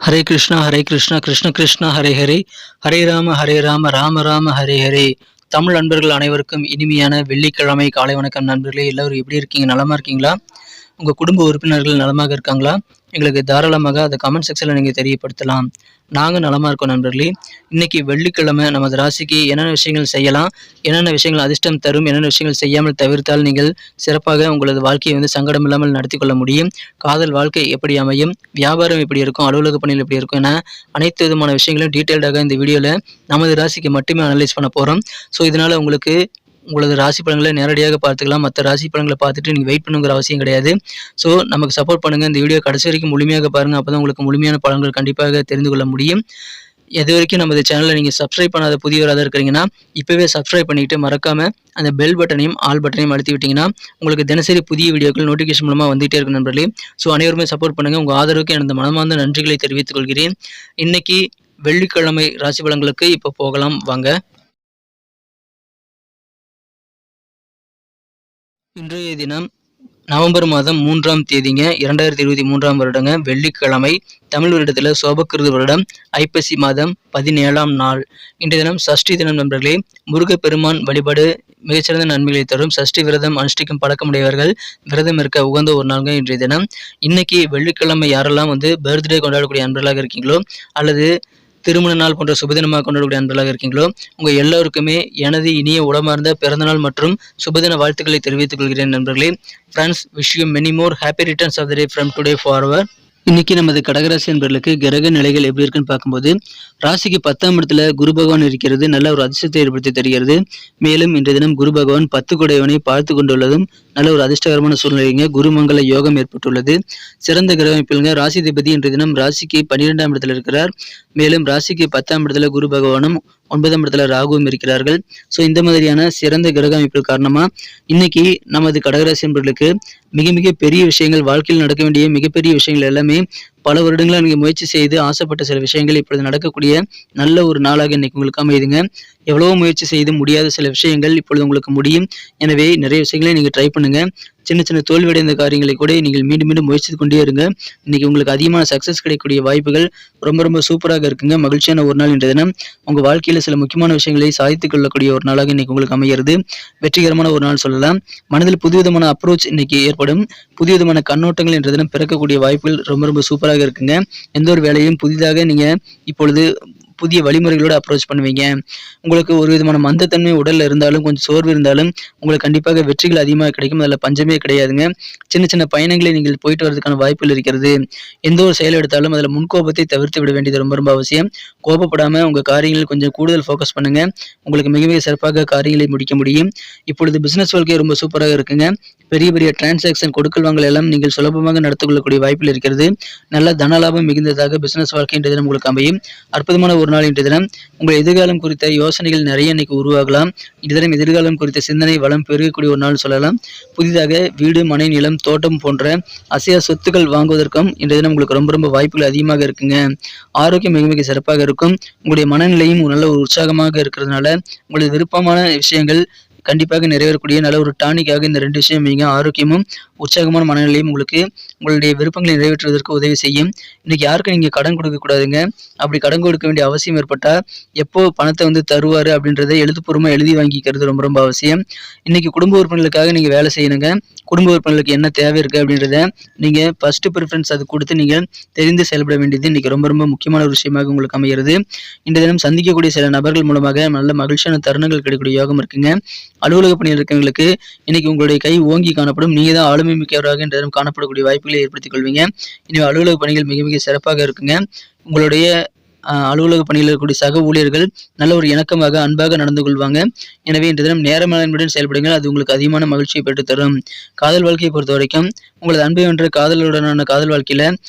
ஹரே கிருஷ்ணா கிருஷ்ண கிருஷ்ணா ஹரே ஹரே, ஹரே ராம ராம ராம ஹரே ஹரே. தமிழ் நண்பர்கள் அனைவருக்கும் இனிமையான வெள்ளிக்கிழமை காலை வணக்கம் நண்பர்களே. எல்லோரும் எப்படி இருக்கீங்க? நலமா இருக்கீங்களா? உங்கள் குடும்ப உறுப்பினர்கள் நலமாக இருக்காங்களா? எங்களுக்கு தாராளமாக அதை கமெண்ட் செக்ஷனில் நீங்கள் தெரியப்படுத்தலாம். நாங்கள் நலமாக இருக்கோம் நண்பர்களே. இன்றைக்கி வெள்ளிக்கிழமை நமது ராசிக்கு என்னென்ன விஷயங்கள் செய்யலாம், என்னென்ன விஷயங்கள் அதிர்ஷ்டம் தரும், என்னென்ன விஷயங்கள் செய்யாமல் தவிர்த்தால் நீங்கள் சிறப்பாக உங்களது வாழ்க்கையை சங்கடம் இல்லாமல் நடத்தி கொள்ள முடியும், காதல் வாழ்க்கை எப்படி அமையும், வியாபாரம் எப்படி இருக்கும், அலுவலக பணிகள் எப்படி இருக்கும் என அனைத்து விதமான விஷயங்களையும் டீட்டெயில்டாக இந்த வீடியோவில் நமது ராசிக்கு மட்டுமே அனலைஸ் பண்ண போகிறோம். ஸோ இதனால் உங்களுக்கு உங்களது ராசி பலன்களை நேரடியாக பார்த்துக்கலாம். மற்ற ராசி பலன்களை பார்த்துட்டு நீங்கள் வெயிட் பண்ணுங்கிற அவசியம் கிடையாது. ஸோ நமக்கு சப்போர்ட் பண்ணுங்கள். இந்த வீடியோ கடைசி வரைக்கும் முழுமையாக பாருங்கள். அப்போ தான் உங்களுக்கு முழுமையான பலன்கள் கண்டிப்பாக தெரிந்து கொள்ள முடியும். இது வரைக்கும் நமது சேனலில் நீங்கள் சப்ஸ்கிரைப் பண்ணாத புதியவராக இருக்கிறீங்கன்னா இப்போவே சப்ஸ்கிரைப் பண்ணிவிட்டு மறக்காமல் அந்த பெல் பட்டனையும் ஆல் பட்டனையும் அழுத்தி விட்டிங்கன்னா உங்களுக்கு தினசரி புதிய வீடியோக்கள் நோட்டிஃபிகேஷன் மூலமாக வந்துகிட்டே இருக்கும் நண்பர்களே. ஸோ அனைவருமே சப்போர்ட் பண்ணுங்கள். உங்கள் ஆதரவுக்கு எனது மனமார்ந்த நன்றிகளை தெரிவித்துக் கொள்கிறேன். இன்றைக்கி வெள்ளிக்கிழமை ராசி பலன்களுக்கு இப்போ போகலாம் வாங்க. இன்றைய தினம் நவம்பர் மாதம் 3ஆம் தேதிங்க, 2023ஆம் வருடங்க, வெள்ளிக்கிழமை. தமிழ் வருடத்தில் சோபக்கிருது வருடம் ஐப்பசி மாதம் 17ஆம் நாள். இன்றைய தினம் சஷ்டி தினம் நண்பர்களே. முருகப்பெருமான் வழிபாடு மிகச்சிறந்த நன்மைகளை தரும். சஷ்டி விரதம் அனுஷ்டிக்கும் பழக்கமுடையவர்கள் விரதம் இருக்க உகந்த ஒரு நாளுங்க இன்றைய தினம். இன்னைக்கு வெள்ளிக்கிழமை யாரெல்லாம் பர்த்டே கொண்டாடக்கூடிய நண்பர்களாக இருக்கீங்களோ அல்லது திருமண நாள் போன்ற சுபதினமாக கொண்டாடக்கூடிய நண்பர்களாக இருக்கீங்களோ உங்கள் எல்லோருக்குமே எனது இனிய உளமார்ந்த பிறந்தநாள் மற்றும் சுபதின வாழ்த்துக்களை தெரிவித்துக் கொள்கிறேன் நண்பர்களே. Friends, wish you many more happy returns of the day from today forward. இன்னைக்கு நமது கடகராசி என்பவர்களுக்கு கிரக நிலைகள் எப்படி இருக்குன்னு பார்க்கும்போது ராசிக்கு 10ஆம் இடத்துல குரு பகவான் இருக்கிறது நல்ல ஒரு அதிர்ஷ்டத்தை ஏற்படுத்தி தருகிறது. மேலும் இன்றைய தினம் குரு பகவான் 10 குடையவனை பார்த்து கொண்டுள்ளதும் நல்ல ஒரு அதிர்ஷ்டகரமான சூழ்நிலைங்க. குருமங்கல யோகம் ஏற்பட்டுள்ளது. சிறந்த கிரக அமைப்புங்க. ராசிதிபதி இன்றைய தினம் ராசிக்கு 12ஆம் இடத்துல இருக்கிறார். மேலும் ராசிக்கு 10ஆம் இடத்துல குரு பகவானும் 9ஆம் இடத்துல ராகுவும் இருக்கிறார்கள். ஸோ இந்த மாதிரியான சிறந்த கிரக அமைப்பு காரணமா இன்னைக்கு நமது கடகராசி என்பவர்களுக்கு மிக மிக பெரிய விஷயங்கள், வாழ்க்கையில் நடக்க வேண்டிய மிகப்பெரிய விஷயங்கள் எல்லாமே பல வருடங்களாக நீங்கள் முயற்சி செய்து ஆசைப்பட்ட சில விஷயங்கள் இப்பொழுது நடக்கக்கூடிய நல்ல ஒரு நாளாக இன்னைக்கு உங்களுக்கு அமையுதுங்க. எவ்வளவோ முயற்சி செய்து முடியாத சில விஷயங்கள் இப்பொழுது உங்களுக்கு முடியும். எனவே நிறைய விஷயங்களை நீங்கள் ட்ரை பண்ணுங்க. சின்ன சின்ன தோல்வியடைந்த காரியங்களை கூட நீங்கள் மீண்டும் மீண்டும் முயற்சி கொண்டே இருங்க. இன்னைக்கு உங்களுக்கு அதிகமான சக்சஸ் கிடைக்கக்கூடிய வாய்ப்புகள் ரொம்ப ரொம்ப சூப்பராக இருக்குங்க. மகிழ்ச்சியான ஒரு நாள் இன்றைய தினம். உங்கள் வாழ்க்கையில் சில முக்கியமான விஷயங்களை சாதித்துக் கொள்ளக்கூடிய ஒரு நாளாக இன்னைக்கு உங்களுக்கு அமைகிறது. வெற்றிகரமான ஒரு நாள் சொல்லலாம். மனதில் புதுவிதமான அப்ரோச் இன்னைக்கு ஏற்படும். புதுவிதமான கண்ணோட்டங்கள் இன்றைய தினம் பிறக்கக்கூடிய வாய்ப்புகள் ரொம்ப ரொம்ப சூப்பராக இருக்குங்க. எந்த ஒரு வேலையும் புதிதாக நீங்க இப்பொழுது புதிய வழிமுறைகளோடு அப்ரோச் பண்ணுவீங்க. உங்களுக்கு ஒரு விதமான மந்தத்தன்மை உடல்ல இருந்தாலும், கொஞ்சம் சோர்வு இருந்தாலும் உங்களுக்கு கண்டிப்பாக வெற்றிகள் அதிகமாக கிடைக்கும். அதில் பஞ்சமே கிடையாதுங்க. சின்ன சின்ன பயணங்களை நீங்கள் போயிட்டு வரதுக்கான வாய்ப்புகள் இருக்கிறது. எந்த ஒரு செயல் எடுத்தாலும் அதில் முன்கோபத்தை தவிர்த்து விட வேண்டியது ரொம்ப ரொம்ப அவசியம். கோபப்படாம உங்க காரியங்களில் கொஞ்சம் கூடுதல் ஃபோக்கஸ் பண்ணுங்க. உங்களுக்கு மிக மிக சிறப்பாக காரியங்களை முடிக்க முடியும். இப்பொழுது பிசினஸ் வாழ்க்கை ரொம்ப சூப்பராக இருக்குங்க. பெரிய பெரிய டிரான்சாக்ஷன் கொடுக்கல் வாங்கல் எல்லாம் நீங்கள் சுலபமாக நடத்திக் கொள்ளக்கூடிய வாய்ப்பில் இருக்கிறது. நல்ல தனலாபம் மிகுந்ததாக பிசினஸ் வாழ்க்கை இன்றைய தினம் உங்களுக்கு அமையும். அற்புதமான ஒரு நாள் இன்றைய தினம். உங்கள் எதிர்காலம் குறித்த யோசனைகள் நிறைய இன்னைக்கு உருவாகலாம். இன்றைய தினம் எதிர்காலம் குறித்த சிந்தனை வளம் பெருகக்கூடிய ஒரு நாள் சொல்லலாம். புதிதாக வீடு, மனை, நிலம், தோட்டம் போன்ற அசையா சொத்துக்கள் வாங்குவதற்கும் இன்றைய தினம் உங்களுக்கு ரொம்ப ரொம்ப வாய்ப்புகள் அதிகமாக இருக்குங்க. ஆரோக்கியம் மிக மிக சிறப்பாக இருக்கும். உங்களுடைய மனநிலையும் நல்ல ஒரு உற்சாகமாக இருக்கிறதுனால உங்களுடைய விருப்பமான விஷயங்கள் கண்டிப்பாக நிறைவேறக்கூடிய நல்ல ஒரு டானிக்காக இந்த 2 விஷயம் வைங்க. ஆரோக்கியமும் உற்சாகமான மனநிலையும் உங்களுக்கு உங்களுடைய விருப்பங்களை நிறைவேற்றுவதற்கு உதவி செய்யும். இன்னைக்கு யாருக்கும் நீங்கள் கடன் கொடுக்க கூடாதுங்க. அப்படி கடன் கொடுக்க வேண்டிய அவசியம் ஏற்பட்டால் எப்போ பணத்தை தருவார் அப்படின்றத எழுத்துப்பூர்வமாக எழுதி வாங்கிக்கிறது ரொம்ப ரொம்ப அவசியம். இன்னைக்கு குடும்ப உறுப்பினர்களுக்காக நீங்கள் வேலை செய்யணுங்க. குடும்ப உறுப்பினர்களுக்கு என்ன தேவை இருக்குது அப்படின்றத நீங்கள் ஃபர்ஸ்ட் ப்ரிஃபரன்ஸ் அது கொடுத்து நீங்கள் தெரிந்து செயல்பட வேண்டியது இன்னைக்கு ரொம்ப ரொம்ப முக்கியமான ஒரு விஷயமாக உங்களுக்கு அமைகிறது. இந்த தினம் சந்திக்கக்கூடிய சில நபர்கள் மூலமாக நல்ல மகிழ்ச்சியான தருணங்கள் கிடைக்கக்கூடிய யோகம் இருக்குங்க. அலுவலக பணியில் இருக்கவங்களுக்கு இன்னைக்கு உங்களுடைய கை ஓங்கி காணப்படும். நீங்க தான் ஆளுமை மிக்கவராக இந்த தினம் காணப்படக்கூடிய வாய்ப்புகளை ஏற்படுத்திக் கொள்வீங்க. இனி அலுவலக பணிகள் மிக மிக சிறப்பாக இருக்குங்க. உங்களுடைய அலுவலக பணியில் இருக்கக்கூடிய சக ஊழியர்கள் நல்ல ஒரு இணக்கமாக அன்பாக நடந்து கொள்வாங்க. எனவே இன்று தினம் நேர மேலாண்மையுடன் செயல்படுங்கள். அது உங்களுக்கு அதிகமான மகிழ்ச்சியை பெற்றுத்தரும். காதல் வாழ்க்கையை பொறுத்த வரைக்கும் உங்களது அன்பை வென்ற காதலுடனான காதல் வாழ்க்கையில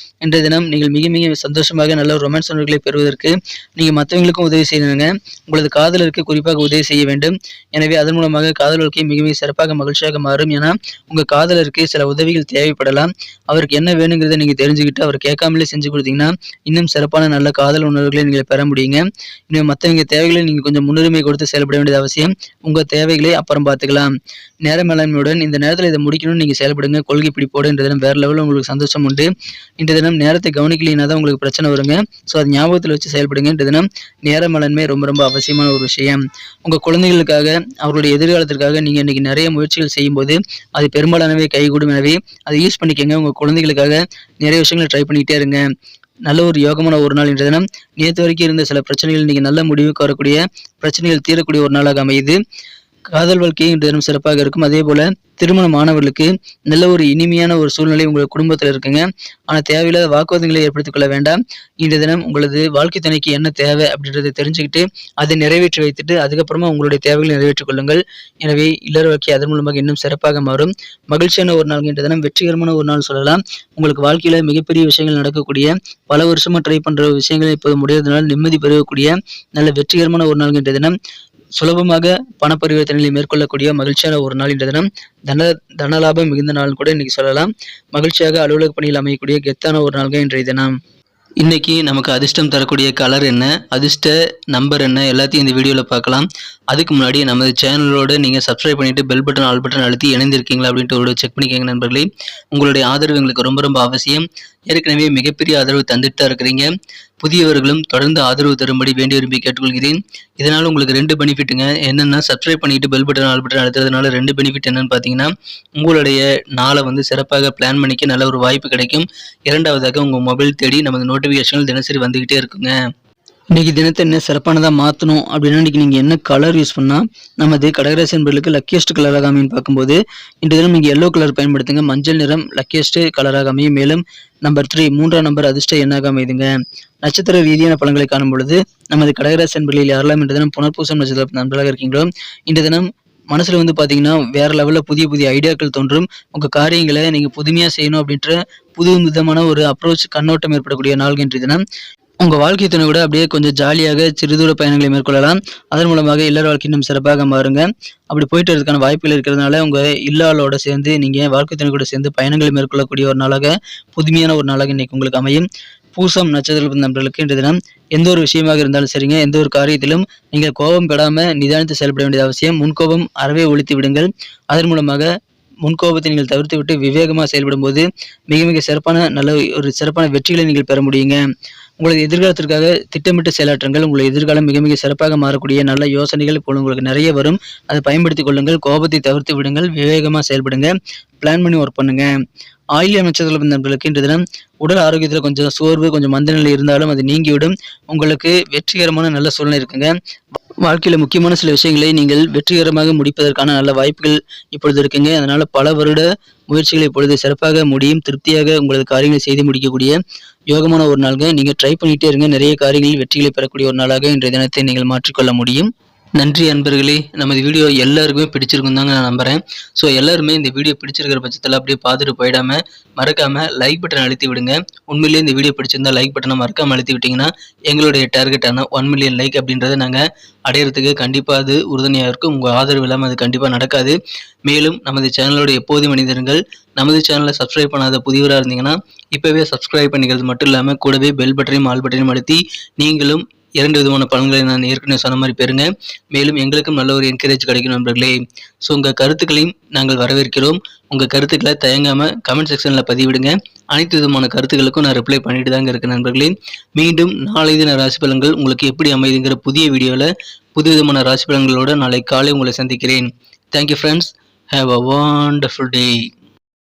இன்றைய தினம் நீங்கள் மிக மிக சந்தோஷமாக நல்ல ஒரு ரொமான்ஸ் உணர்வுகளை பெறுவதற்கு நீங்க மற்றவங்களுக்கும் உதவி செய்யணுங்க. உங்களது காதலருக்கு குறிப்பாக உதவி செய்ய வேண்டும். எனவே அதன் மூலமாக காதல் வாழ்க்கை மிக மிக சிறப்பாக மகிழ்ச்சியாக மாறும். ஏன்னா உங்க காதலருக்கு சில உதவிகள் தேவைப்படலாம். அவருக்கு என்ன வேணுங்கிறத நீங்க தெரிஞ்சுக்கிட்டு அவர் கேட்காமலே செஞ்சு கொடுத்தீங்கன்னா இன்னும் சிறப்பான நல்ல காதல் உணர்வுகளை நீங்கள் பெற முடியுங்க. இன்னும் மற்றவங்க தேவைகளை நீங்க கொஞ்சம் முன்னுரிமை கொடுத்து செயல்பட வேண்டியது அவசியம். உங்க தேவைகளை அப்புறம் பார்த்துக்கலாம். நேர மேலாண்மையுடன் இந்த நேரத்தில் இதை முடிக்கணும்னு நீங்க செயல்படுங்க. கொள்கை பிடிப்போட கூட இன்றைய தினம் வேற லெவலில் உங்களுக்கு சந்தோஷம் உண்டு. இன்றைய தினம் நேரத்தை கவனிக்கலைன்னா தான் உங்களுக்கு பிரச்சனை வருங்க. ஸோ அது ஞாபகத்தில் வச்சு செயல்படுங்க. இன்றைய தினம் நேர மேலாண்மை ரொம்ப ரொம்ப அவசியமான ஒரு விஷயம். உங்கள் குழந்தைகளுக்காக அவர்களுடைய எதிர்காலத்திற்காக நீங்கள் இன்றைக்கி நிறைய முயற்சிகள் செய்யும்போது அது பெரும்பாலானவை கைகூடும். எனவே அதை யூஸ் பண்ணிக்கோங்க. உங்கள் குழந்தைகளுக்காக நிறைய விஷயங்களை ட்ரை பண்ணிக்கிட்டே இருங்க. நல்ல ஒரு யோகமான ஒரு நாள் இன்றைய தினம். நேற்று வரைக்கும் இருந்த சில பிரச்சனைகள் இன்றைக்கி நல்ல முடிவுக்கு வரக்கூடிய பிரச்சனைகள் தீரக்கூடிய ஒரு நாளாக அமையுது. காதல் வாழ்க்கையும் இன்றைய தினம் சிறப்பாக இருக்கும். அதே போல திருமணமானவர்களுக்கு நல்ல ஒரு இனிமையான ஒரு சூழ்நிலை உங்கள் குடும்பத்தில் இருக்குங்க. ஆனால் தேவையில்லாத வாக்குவாதங்களை ஏற்படுத்திக் கொள்ள வேண்டாம். இன்றைய தினம் உங்களது வாழ்க்கை துணைக்கு என்ன தேவை அப்படின்றத தெரிஞ்சுக்கிட்டு அதை நிறைவேற்றி வைத்துட்டு அதுக்கப்புறமா உங்களுடைய தேவைகளை நிறைவேற்றிக் கொள்ளுங்கள். எனவே இல்லற வாழ்க்கை அதன் மூலமாக இன்னும் சிறப்பாக மாறும். மகிழ்ச்சியான ஒரு நாள் இன்றைய தினம், வெற்றிகரமான ஒரு நாள் சொல்லலாம். உங்களுக்கு வாழ்க்கையில மிகப்பெரிய விஷயங்கள் நடக்கக்கூடிய, பல வருஷமா ட்ரை பண்ற விஷயங்கள் இப்போது முடியாதனால நிம்மதி பெறக்கூடிய நல்ல வெற்றிகரமான ஒரு நாள் இன்றைய தினம். சுலபமாக பண பரிவர்த்தனைகளை மேற்கொள்ளக்கூடிய மகிழ்ச்சியான ஒரு நாள் இன்றைய தினம். தனலாபம் மிகுந்த நாள் கூட இன்னைக்கு சொல்லலாம். மகிழ்ச்சியாக அலுவலக பணியில் அமையக்கூடிய கெத்தான ஒரு நாள்கள் இன்றைய தினம். இன்னைக்கு நமக்கு அதிர்ஷ்டம் தரக்கூடிய கலர் என்ன, அதிர்ஷ்ட நம்பர் என்ன, எல்லாத்தையும் இந்த வீடியோவில் பார்க்கலாம். அதுக்கு முன்னாடி நமது சேனலோடு நீங்கள் சப்ஸ்கிரைப் பண்ணிவிட்டு பெல் பட்டன் ஆல் பட்டன் அழுத்தி இணைந்திருக்கீங்களா அப்படின்ட்டு ஒரு செக் பண்ணிக்கோங்க நண்பர்களே. உங்களுடைய ஆதரவு எங்களுக்கு ரொம்ப ரொம்ப அவசியம். ஏற்கனவே மிகப்பெரிய ஆதரவு தந்துட்டு தான் இருக்கிறீங்க. புதியவர்களும் தொடர்ந்து ஆதரவு தரும்படி வேண்டி விரும்பி கேட்டுக்கொள்கிறேன். இதனால் உங்களுக்கு 2 பெனிஃபிட்டுங்க. என்னென்னா, சப்ஸ்கிரைப் பண்ணிட்டு பெல் பட்டன் ஆல் பட்டன் அழுத்துறதுனால 2 பெனிஃபிட் என்னன்னு பார்த்தீங்கன்னா, உங்களுடைய நாளை சிறப்பாக பிளான் பண்ணிக்க நல்ல ஒரு வாய்ப்பு கிடைக்கும். இரண்டாவதாக உங்கள் மொபைல் தேடி நமது நோட்டிஃபிகேஷன்கள் தினசரி வந்துக்கிட்டே இருக்குங்க. இன்றைக்கி தினத்தை என்ன சிறப்பானதாக மாற்றணும் அப்படின்னா, இன்றைக்கி நீங்கள் என்ன கலர் யூஸ் பண்ணால் நமது கடகராசி என்பவர்களுக்கு லக்கியஸ்ட் கலராக அமையும் பார்க்கும்போது, இன்றைய தினம் நீங்கள் எல்லோ கலர் பயன்படுத்துங்க. மஞ்சள் நிறம் லக்கியஸ்ட் கலராக அமையும். மேலும் நம்பர் 3 3ஆம் நம்பர் அதிர்ஷ்ட எண்ணாக அமைதுங்க. நட்சத்திர ரீதியான பலன்களை காணும் பொழுது நமது கடகராசி என்பவர்களில் யாரெல்லாம் இன்றைய தினம் புனர்பூசம் நட்சத்திர நண்பர்களாக இருக்கீங்களோ, இன்றைய தினம் மனசில் பார்த்தீங்கன்னா வேறு லெவலில் புதிய புதிய ஐடியாக்கள் தோன்றும். உங்கள் காரியங்களை நீங்கள் புதுமையாக செய்யணும் அப்படின்ற புது விதமான ஒரு அப்ரோச் கண்ணோட்டம் ஏற்படக்கூடிய நாள் இன்றைய தினம். உங்கள் வாழ்க்கை துணை கூட அப்படியே கொஞ்சம் ஜாலியாக சிறுதூர பயணங்களை மேற்கொள்ளலாம். அதன் மூலமாக இல்லற வாழ்க்கை இன்னும் சிறப்பாக மாறுங்க. அப்படி போயிட்டு வரதுக்கான வாய்ப்புகள் இருக்கிறதுனால உங்கள் இல்லாளோட சேர்ந்து நீங்கள் வாழ்க்கை துணை கூட சேர்ந்து பயணங்களை மேற்கொள்ளக்கூடிய ஒரு நாளாக, புதுமையான ஒரு நாளாக இன்னைக்கு உங்களுக்கு அமையும். பூசம் நட்சத்திர நண்பர்களுக்கு இன்றைய தினம் எந்த ஒரு விஷயமாக இருந்தாலும் சரிங்க, எந்த ஒரு காரியத்திலும் நீங்கள் கோபம் பெறாமல் நிதானித்து செயல்பட வேண்டியது அவசியம். முன்கோபம் அறவே ஒழித்து விடுங்கள். அதன் மூலமாக முன்கோபத்தை நீங்கள் தவிர்த்து விட்டு விவேகமாக செயல்படும் போது மிக மிக சிறப்பான நல்ல ஒரு சிறப்பான வெற்றிகளை நீங்கள் பெற முடியுங்க. உங்களது எதிர்காலத்திற்காக திட்டமிட்டு செயலாற்றுங்கள். உங்களுடைய எதிர்காலம் மிக மிக சிறப்பாக மாறக்கூடிய நல்ல யோசனைகள் இப்போ உங்களுக்கு நிறைய வரும். அதை பயன்படுத்திக் கொள்ளுங்கள். கோபத்தை தவிர்த்து விடுங்கள். விவேகமாக செயல்படுங்க. பிளான் பண்ணி ஒர்க் பண்ணுங்க. ஆயில்ய நட்சத்திர நண்பர்களுக்கு இன்றைய தினம் உடல் ஆரோக்கியத்தில் கொஞ்சம் சோர்வு, கொஞ்சம் மந்தநிலை இருந்தாலும் அது நீங்கிவிடும். உங்களுக்கு வெற்றிகரமான நல்ல சூழ்நிலை இருக்குங்க. வாழ்க்கையில் முக்கியமான சில விஷயங்களை நீங்கள் வெற்றிகரமாக முடிப்பதற்கான நல்ல வாய்ப்புகள் இப்பொழுது இருக்குங்க. அதனால பல வருட முயற்சிகளை இப்பொழுது சிறப்பாக முடியும். திருப்தியாக உங்களது காரியங்களை செய்து முடிக்கக்கூடிய யோகமான ஒரு நாளுங்க. நீங்கள் ட்ரை பண்ணிகிட்டே இருங்க. நிறைய காரியங்களில் வெற்றிகளை பெறக்கூடிய ஒரு நாளாக இன்றைய தினத்தை நீங்கள் மாற்றிக்கொள்ள முடியும். நன்றி அன்பர்களே. நமது வீடியோ எல்லாருக்குமே பிடிச்சிருக்கும் தாங்க நான் நம்புகிறேன். ஸோ எல்லாருமே இந்த வீடியோ பிடிச்சிருக்கிற பட்சத்தில் அப்படியே பார்த்துட்டு போயிடாமல் மறக்காமல் லைக் பட்டன் அழுத்தி விடுங்க. உண்மையிலேயே இந்த வீடியோ பிடிச்சிருந்தா லைக் பட்டனை மறக்காமல் அழுத்தி விட்டிங்கன்னா எங்களுடைய டார்கெட்டான 1 மில்லியன் லைக் அப்படின்றத நாங்கள் அடையிறதுக்கு கண்டிப்பாக அது உறுதுணையாக இருக்கும். உங்கள் ஆதரவு இல்லாமல் அது கண்டிப்பாக நடக்காது. மேலும் நமது சேனலோட எப்போதும் மனிதர்கள் நமது சேனலை சப்ஸ்கிரைப் பண்ணாத புதியவராக இருந்தீங்கன்னா இப்போவே சப்ஸ்கிரைப் பண்ணிக்கிறது மட்டும் இல்லாமல் கூடவே பெல் பட்டனையும் ஆல் பட்டனையும் அழுத்தி நீங்களும் 2 விதமான பலன்களை நான் ஏற்கனவே சொன்ன மாதிரி பெறுங்க. மேலும் எங்களுக்கும் நல்ல ஒரு என்கரேஜ் கிடைக்கும் நண்பர்களே. ஸோ உங்கள் கருத்துக்களையும் நாங்கள் வரவேற்கிறோம். உங்கள் கருத்துக்களை தயங்காமல் கமெண்ட் செக்ஷனில் பதிவிடுங்க. அனைத்து விதமான கருத்துக்களுக்கும் நான் ரிப்ளை பண்ணிட்டு தாங்க இருக்கேன் நண்பர்களே. மீண்டும் நாளை தின ராசி பலன்கள் உங்களுக்கு எப்படி அமைதுங்கிற புதிய வீடியோவில் புது விதமான ராசி பலன்களோடு நாளை காலை உங்களை சந்திக்கிறேன். Thank you friends. Have a wonderful day.